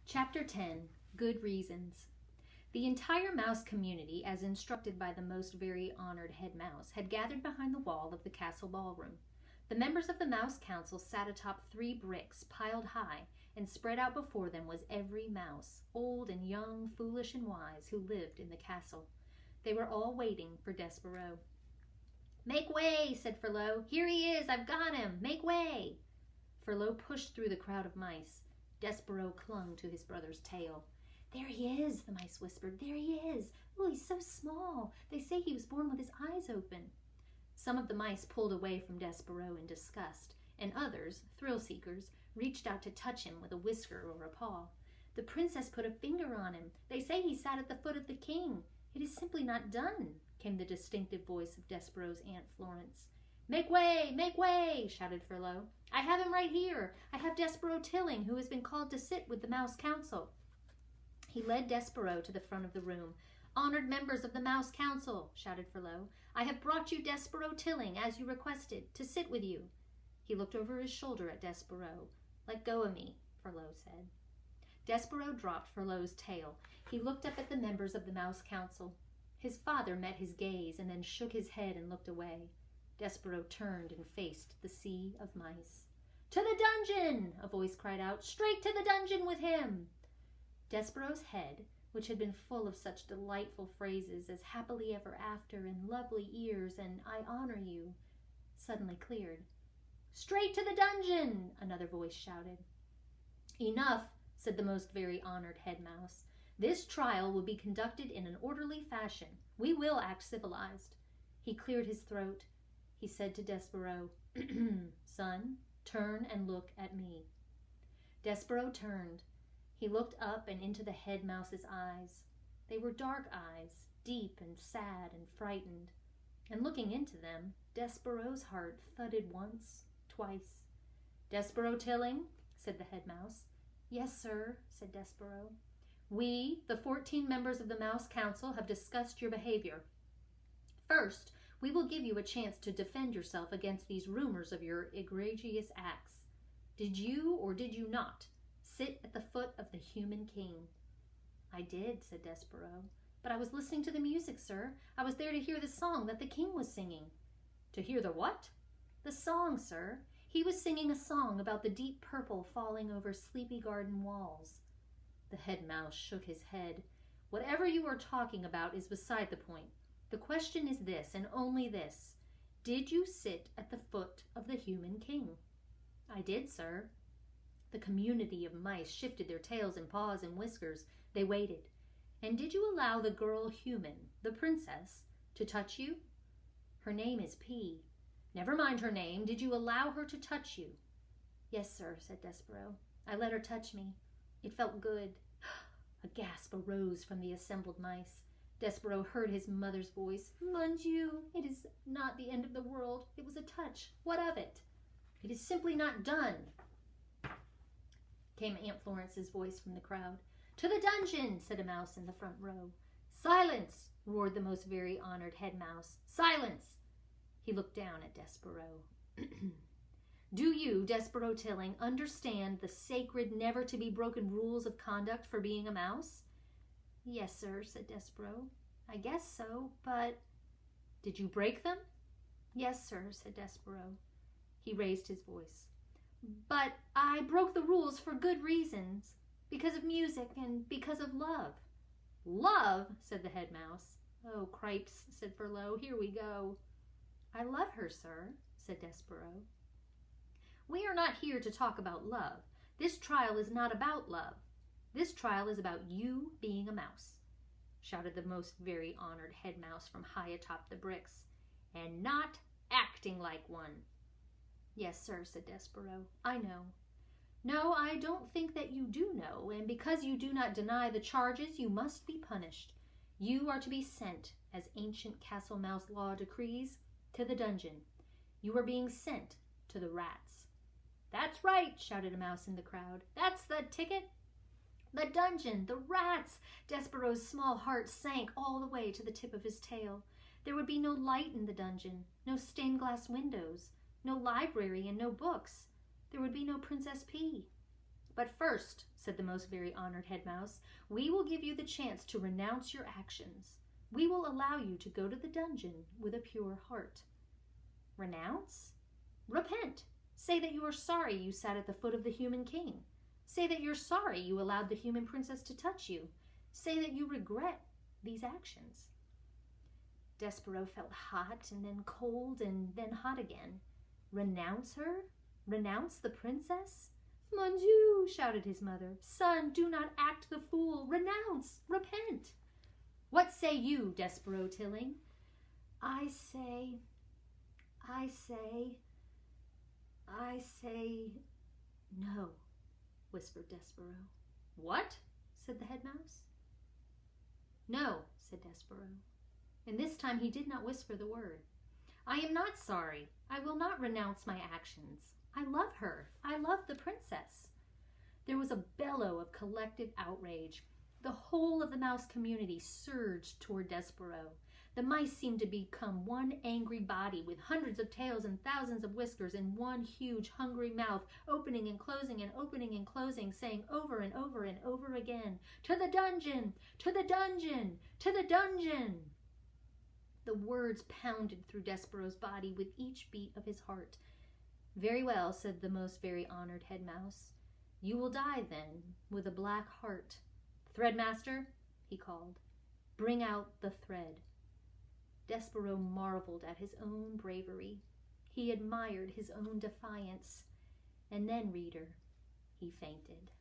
Chapter 10. Good Reasons. The entire mouse community, as instructed by the most very honored head mouse, had gathered behind the wall of the castle ballroom. The members of the Mouse Council sat atop 3 bricks piled high, and spread out before them was every mouse, old and young, foolish and wise, who lived in the castle. They were all waiting for Despereaux. "Make way," said Furlough. "Here he is, I've got him. Make way." Furlough pushed through the crowd of mice. Despereaux clung to his brother's tail. "There he is," the mice whispered. "There he is. Oh, he's so small. They say he was born with his eyes open." Some of the mice pulled away from Despereaux in disgust, and others, thrill-seekers, reached out to touch him with a whisker or a paw. "The princess put a finger on him. They say he sat at the foot of the king. It is simply not done," came the distinctive voice of Despereaux's Aunt Florence. "Make way," shouted Furlough. "I have him right here. I have Despereaux Tilling, who has been called to sit with the Mouse Council." He led Despereaux to the front of the room. "Honored members of the Mouse Council," shouted Furlough, "I have brought you Despereaux Tilling, as you requested, to sit with you." He looked over his shoulder at Despereaux. "Let go of me," Furlough said. Despereaux dropped Furlough's tail. He looked up at the members of the Mouse Council. His father met his gaze and then shook his head and looked away. Despereaux turned and faced the sea of mice. "To the dungeon!" a voice cried out. "Straight to the dungeon with him!" Despereaux's head, which had been full of such delightful phrases as happily ever after and lovely ears and I honor you, suddenly cleared. "Straight to the dungeon!" another voice shouted. "Enough," said the most very honored head mouse. "This trial will be conducted in an orderly fashion. We will act civilized." He cleared his throat. He said to Despereaux, "Son, turn and look at me." Despereaux turned. He looked up and into the head mouse's eyes. They were dark eyes, deep and sad and frightened. And looking into them, Despereaux's heart thudded once, twice. "Despereaux Tilling," said the head mouse. "Yes, sir," said Despereaux. "We, the 14 members of the Mouse Council, have discussed your behavior. First, we will give you a chance to defend yourself against these rumors of your egregious acts. Did you or did you not sit at the foot of the human king?" "I did," said Despereaux. "But I was listening to the music, sir. I was there to hear the song that the king was singing." "To hear the what?" "The song, sir. He was singing a song about the deep purple falling over Sleepy Garden walls." The head mouse shook his head. "Whatever you are talking about is beside the point. The question is this, and only this. Did you sit at the foot of the human king?" "I did, sir." The community of mice shifted their tails and paws and whiskers. They waited. "And did you allow the girl human, the princess, to touch you?" "Her name is P." "Never mind her name. Did you allow her to touch you?" "Yes, sir," said Despereaux. "I let her touch me. It felt good." A gasp arose from the assembled mice. Despereaux heard his mother's voice. "Mon Dieu, it is not the end of the world. It was a touch. What of it?" "It is simply not done," came Aunt Florence's voice from the crowd. "To the dungeon," said a mouse in the front row. "Silence!" roared the most very honored head mouse. "Silence!" He looked down at Despereaux. "Do you, Despereaux Tilling, understand the sacred, never-to-be-broken rules of conduct for being a mouse?" "Yes, sir," said Despereaux. "I guess so, but—" "Did you break them?" "Yes, sir," said Despereaux. He raised his voice. "But I broke the rules for good reasons, because of music and because of love." "Love?" said the head mouse. "Oh, cripes," said Furlough. "Here we go." "I love her, sir," said Despereaux. "We are not here to talk about love. This trial is not about love. This trial is about you being a mouse," shouted the most very honored head mouse from high atop the bricks, "and not acting like one." "Yes, sir," said Despereaux. "I know." "No, I don't think that you do know, and because you do not deny the charges, you must be punished. You are to be sent, as ancient castle mouse law decrees, to the dungeon. You are being sent to the rats." "That's right," shouted a mouse in the crowd. "That's the ticket." The dungeon! The rats! Despereaux's small heart sank all the way to the tip of his tail. There would be no light in the dungeon, no stained glass windows, no library and no books. There would be no Princess P. But first, said the most very honored head mouse, we will give you the chance to renounce your actions. We will allow you to go to the dungeon with a pure heart. Renounce? Repent. Say that you are sorry you sat at the foot of the human king. Say that you're sorry you allowed the human princess to touch you. Say that you regret these actions. Despero felt hot and then cold and then hot again. Renounce her? Renounce the princess? Mon Dieu, shouted his mother. Son, do not act the fool. Renounce. Repent. What say you, Despero Tilling? I say, no, whispered Despero. What? Said the head mouse. No, said Despero. And this time he did not whisper the word. I am not sorry. I will not renounce my actions. I love her. I love the princess. There was a bellow of collective outrage. The whole of the mouse community surged toward Despero. The mice seemed to become one angry body with hundreds of tails and thousands of whiskers and one huge hungry mouth, opening and closing and opening and closing, saying over and over and over again, "To the dungeon! To the dungeon! To the dungeon!" The words pounded through Despero's body with each beat of his heart. Very well, said the most very honored head mouse. You will die, then, with a black heart. Threadmaster, he called, bring out the thread. Despero marveled at his own bravery. He admired his own defiance. And then, reader, he fainted.